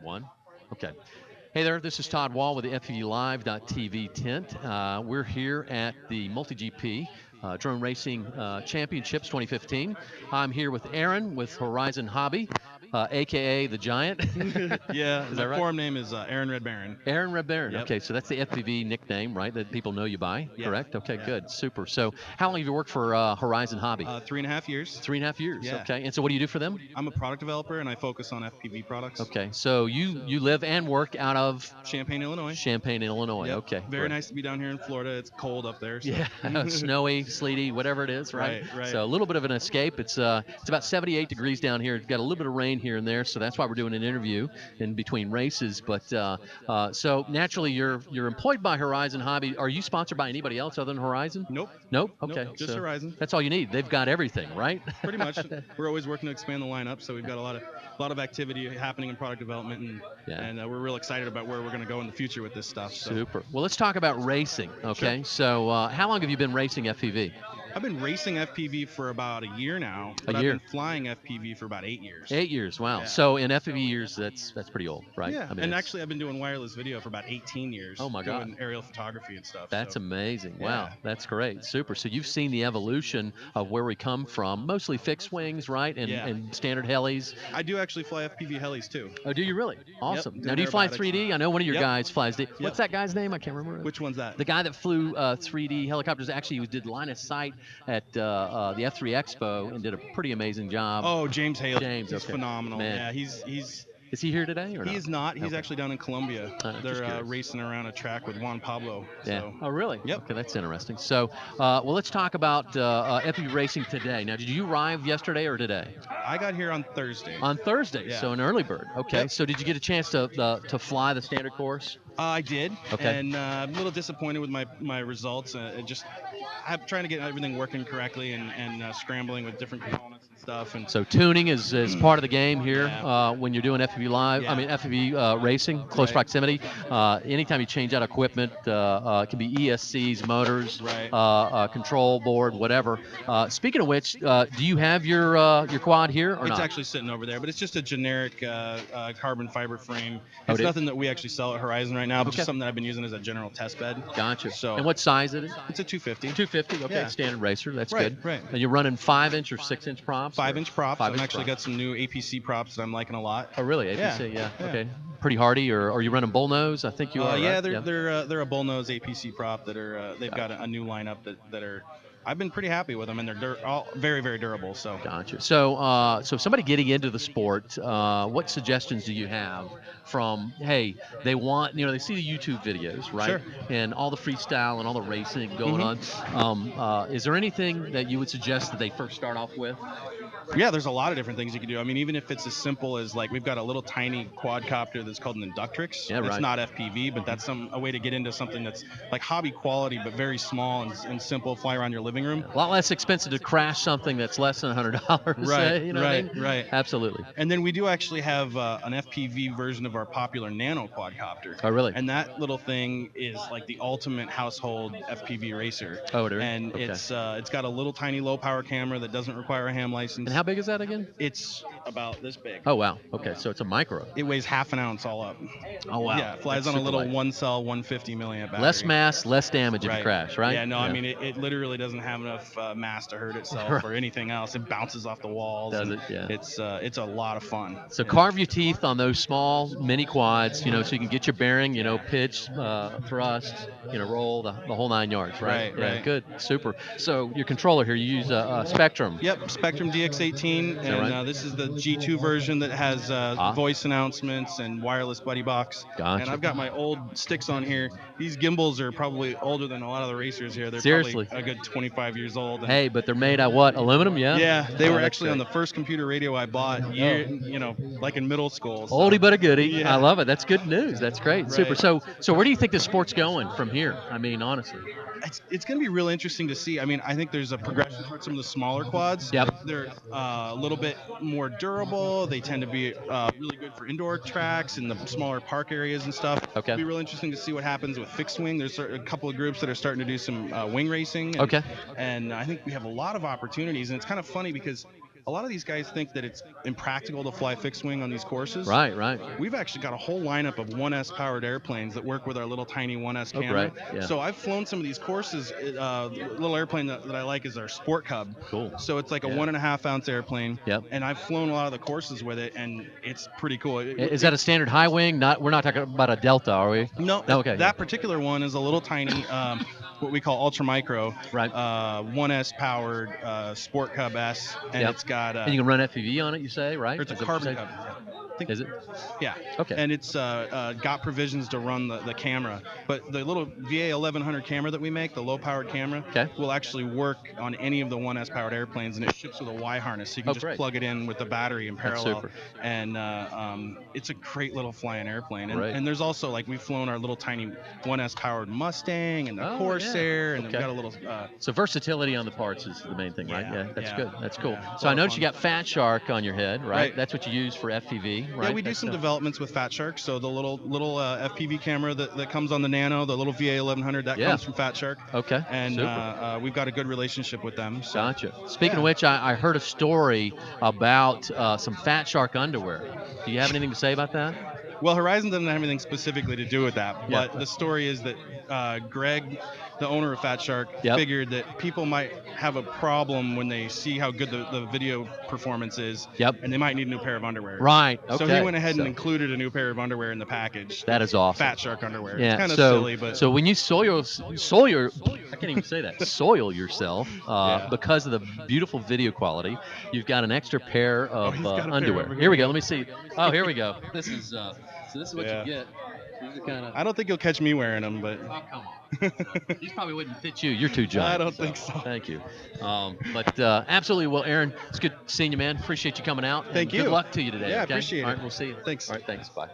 One. Okay. Hey there, this is Todd Wall with the FPVLive.tv tent. We're here at the MultiGP Drone Racing Championships 2015. I'm here with Aaron with Horizon Hobby, aka the Giant. Yeah, Is my that right? forum name is Aaron Red Baron. Aaron Red Baron. Yep. Okay, so that's the FPV nickname, right? That people know you by, Yeah. correct? Okay, Yeah. good, super. So, how long have you worked for Horizon Hobby? 3.5 years. 3.5 years. Yeah. Okay, and so what do you do for them? I'm a product developer and I focus on FPV products. Okay, so you live and work out of Champaign, Illinois. Champaign, Illinois. Yep. Okay, Very great. nice to be down here in Florida. It's cold up there. So. Yeah, snowy, sleety, whatever it is, right? Right. So a little bit of an escape. It's about 78 degrees down here. It's got a little bit of rain here and there, so that's why we're doing an interview in between races. But so naturally, you're employed by Horizon Hobby. Are you sponsored by anybody else other than Horizon? Nope. Nope. Okay. Nope, just so Horizon. That's all you need. They've got everything, right? Pretty much. We're always working to expand the lineup, so we've got a lot of activity happening in product development, and we're real excited about where we're going to go in the future with this stuff. So. Super. Well, let's talk about racing. Okay. Sure. So how long have you been racing FPV? I've been racing FPV for about a year now. But A year. I've been flying FPV for about 8 years. 8 years. Wow. Yeah. So in FPV years, that's pretty old, right? Yeah. I mean, And it's- actually, I've been doing wireless video for about 18 years. Oh, my God. Doing aerial photography and stuff. That's so. amazing. Yeah. Wow, that's great. Super. So you've seen the evolution of where we come from, mostly fixed wings, right? And, Yeah. and standard helis. I do actually fly FPV helis too. Oh, do you really? Awesome. Yep, Now, do you fly aerobatics. 3D? I know one of your Yep. guys flies. What's that guy's name? I can't remember. Which one's that? The guy that flew 3D helicopters. Actually, he did line of sight at the F3 Expo and did a pretty amazing job. Oh, James Haley. James, He's okay. phenomenal. Man. Yeah, he's Is he here today or he not? is not. He's Okay. actually down in Colombia. Just They're curious. racing around a track with Juan Pablo. Yeah. So. Oh, really? Yep. Okay, that's interesting. So, well, let's talk about FPV racing today. Now, did you arrive yesterday or today? I got here on Thursday. On Thursday, Yeah. so an early bird. Okay. Yep. So, did you get a chance to fly the standard course? I did. Okay. And I'm a little disappointed with my results. I'm trying to get everything working correctly and scrambling with different components and stuff. And So, tuning is part of the game here Yeah. when you're doing FPV live. Yeah. I mean, FPV racing, close Right. proximity. Anytime you change out equipment, it can be ESCs, motors, Right. control board, whatever. Speaking of which, do you have your quad here or It's not? actually sitting over there, but it's just a generic carbon fiber frame. Oh, It's it is? nothing that we actually sell at Horizon right now, but Okay. just something that I've been using as a general test bed. Gotcha. So And what size is it? it's a 250. 250. Okay, Yeah. standard racer. That's Right, good. right. And you're running 5-inch or 6-inch props? 5-inch props. 5-inch I've actually props. got some new APC props that I'm liking a lot. Oh, really? APC? Yeah, yeah. Okay. Pretty hardy, or are you running bullnose? I think you are. Yeah, right? they're a bullnose APC prop that are they've got a new lineup that are. I've been pretty happy with them, and they're all very, very durable. So. Gotcha. So, so somebody getting into the sport, what suggestions do you have from, hey, they want, they see the YouTube videos, right? Sure. And all the freestyle and all the racing going Mm-hmm. on. Is there anything that you would suggest that they first start off with? Yeah, there's a lot of different things you can do. I mean, even if it's as simple as like we've got a little tiny quadcopter that's called an Inductrix. Yeah, It's right. not FPV, but that's a way to get into something that's like hobby quality but very small and simple. Fly around your living room. A lot less expensive to crash something that's less than $100. Right, say, you know what I right, mean? right. Absolutely. And then we do actually have an FPV version of our popular Nano quadcopter. Oh, really? And that little thing is like the ultimate household FPV racer. Oh, it is? And Okay. it's got a little tiny low power camera that doesn't require a ham license. And how big is that again? It's about this big. Oh, wow. Okay, so it's a micro. It weighs half an ounce all up. Oh, wow. Yeah, it flies That's on a super little light. one cell 150 milliamp battery. Less mass, less damage if you crash, right? Yeah, no, I mean it literally doesn't have enough mass to hurt itself or anything else. It bounces off the walls. Does and it? Yeah. It's a lot of fun. So carve your teeth on those small mini quads, so you can get your bearing, pitch, thrust, roll the whole 9 yards, right? Right, Yeah, right. good, super. So your controller here, you use a Spectrum. Yep, Spectrum DX18, that and right? this is the G2 version that has voice announcements and wireless buddy box. Gotcha. And I've got my old sticks on here. These gimbals are probably older than a lot of the racers here. They're Seriously? probably a good 25 years old. And Hey, but they're made out of what? Aluminum, yeah? yeah, they Oh, were that's actually on great. the first computer radio I bought, like in middle school. so- Oldie but a goodie. Yeah. I love it. That's good news. That's great. Super. Right. So where do you think this sport's going from here? I mean, honestly. It's going to be real interesting to see. I mean, I think there's a progression towards some of the smaller quads. Yep. They're a little bit more durable. They tend to be really good for indoor tracks and the smaller park areas and stuff. Okay. It'll be real interesting to see what happens with fixed wing. There's a couple of groups that are starting to do some wing racing. And, Okay. And I think we have a lot of opportunities. And it's kind of funny because a lot of these guys think that it's impractical to fly fixed wing on these courses. Right, right. We've actually got a whole lineup of 1S powered airplanes that work with our little tiny 1S camera. Great. Yeah. So I've flown some of these courses. The little airplane that I like is our Sport Cub. Cool. So it's like a 1.5 ounce airplane. Yep. And I've flown a lot of the courses with it, and it's pretty cool. Is that a standard high wing? We're not talking about a Delta, are we? No. Okay. That particular one is a little tiny, what we call ultra micro. Right. 1S powered Sport Cub S, and it's got. And you can run FPV on it, you say, right? It's a carbon cub. Is it? Yeah. Okay. And it's got provisions to run the camera, but the little VA 1100 camera that we make, the low-powered camera, will actually work on any of the 1S powered airplanes, and it ships with a Y harness, so you can just plug it in with the battery in parallel. That's super. And it's a great little flying airplane. And, right. and there's also, like, we've flown our little tiny 1S powered Mustang and the Corsair, and we've got a little. So versatility on the parts is the main thing, right? Yeah, that's good. That's cool. Yeah, so I noticed you got Fat Shark on your head, right? That's what you use for FPV, right? Yeah, we do some developments with Fat Shark. So the little FPV camera that comes on the Nano, the little VA 1100, that comes from Fat Shark. Okay. And we've got a good relationship with them. So. Gotcha. Speaking of which, I heard a story about some Fat Shark underwear. Do you have anything to say about that? Well, Horizon doesn't have anything specifically to do with that, but the story is that Greg, the owner of Fat Shark, figured that people might have a problem when they see how good the video performance is, and they might need a new pair of underwear. Right. Okay. So he went ahead and included a new pair of underwear in the package. That is awesome. Fat Shark underwear. Yeah. It's kind of silly, but so when you soil I can't even say that. Soil yourself because of the beautiful video quality, you've got an extra pair of underwear. Here we go. Let me see. Oh, here we go. This is so this is what you get. I don't think you'll catch me wearing them, but. Oh, come on. These probably wouldn't fit you. You're too giant. I don't think so. Thank you. But absolutely. Well, Aaron, it's good seeing you, man. Appreciate you coming out. Thank you. Good luck to you today. Yeah, okay? appreciate it. All right, we'll see you. Thanks. All right, thanks. Bye.